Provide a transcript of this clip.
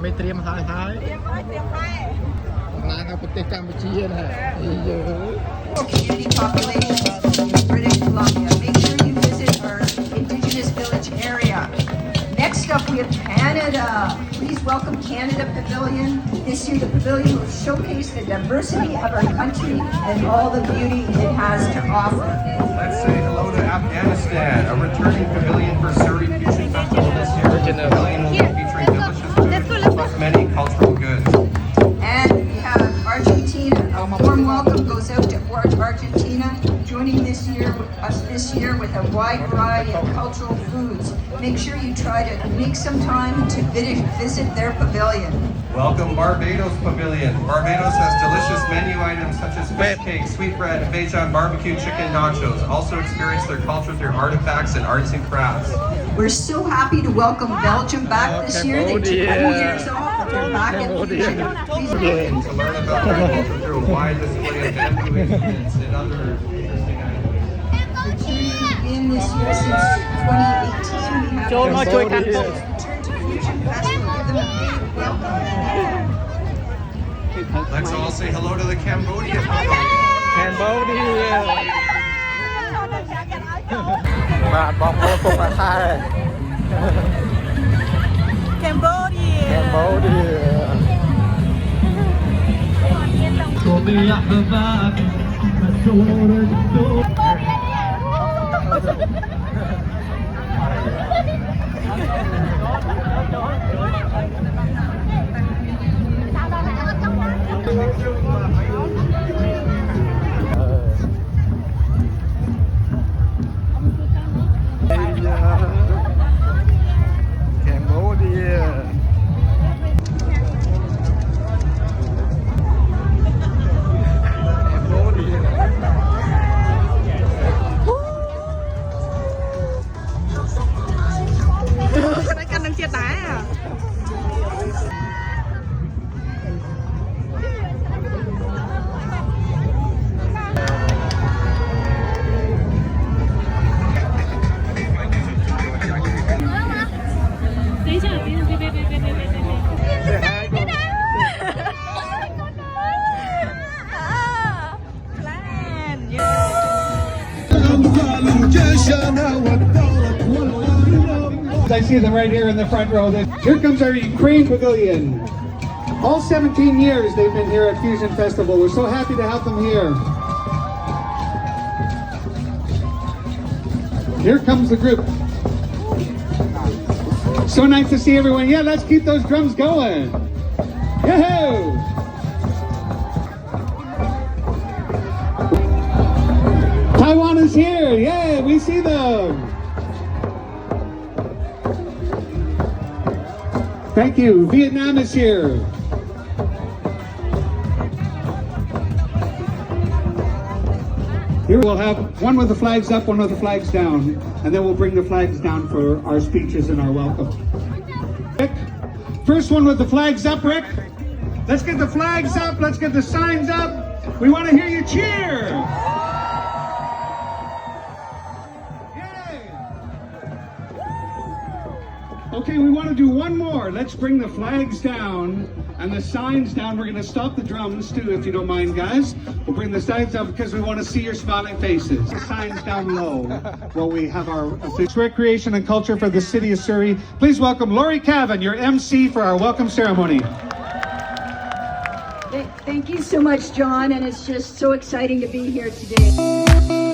ไม่เตรียมให้นะครับประเทศกัมพูชีนะฮะเยอะ Community population in British Columbia. Make sure you visit our Indigenous village area. Next up, we have Canada. Please welcome Canada Pavilion. This year, the pavilion will showcase the diversity of our country and all the beauty it has to offer. Let's say hello to Afghanistan, a returning pavilion for Surrey Fusion Festival this year. The pavilion will be featuring delicious food plus many cultural goods. And we have Argentina. A warm welcome goes out to Argentina, joining us this year with a wide variety of cultural foods. Make sure you try to make some time to visit their pavilion. Welcome Barbados Pavilion. Barbados has delicious menu items such as fish cake, sweetbread, Bajan barbecue chicken nachos. Also experience their culture through artifacts and arts and crafts. We're so happy to welcome Belgium back this year. They took 2 years off, but they're back in Fusion. Please To learn about their culture through a wide display of bamboo instruments and other interesting items. in this year since 2018. We have Return to Fusion Festival. Give them a big welcome. Let's all say hello to the Cambodian. Cambodia បាទបងប្អូនពុកអាខា Cambodia. I see them right here in the front row. Here comes our Ukraine Pavilion. All 17 years they've been here at Fusion Festival. We're so happy to have them here. Here comes the group. So nice to see everyone. Yeah, let's keep those drums going. Yahoo! Taiwan is here. Yeah, we see them. Thank you. Vietnam is here. Here we'll have one with the flags up, one with the flags down, and then we'll bring the flags down for our speeches and our welcome. Rick, first one with the flags up, Rick. Let's get the flags up. Let's get the signs up. We want to hear you cheer. Okay, we want to do one more. Let's bring the flags down and the signs down. We're going to stop the drums too, if you don't mind, guys. We'll bring the signs down because we want to see your smiling faces. The signs down low while we have our recreation and culture for the city of Surrey. Please welcome Laurie Cavan, your MC for our welcome ceremony. Thank you so much, John, and it's just so exciting to be here today.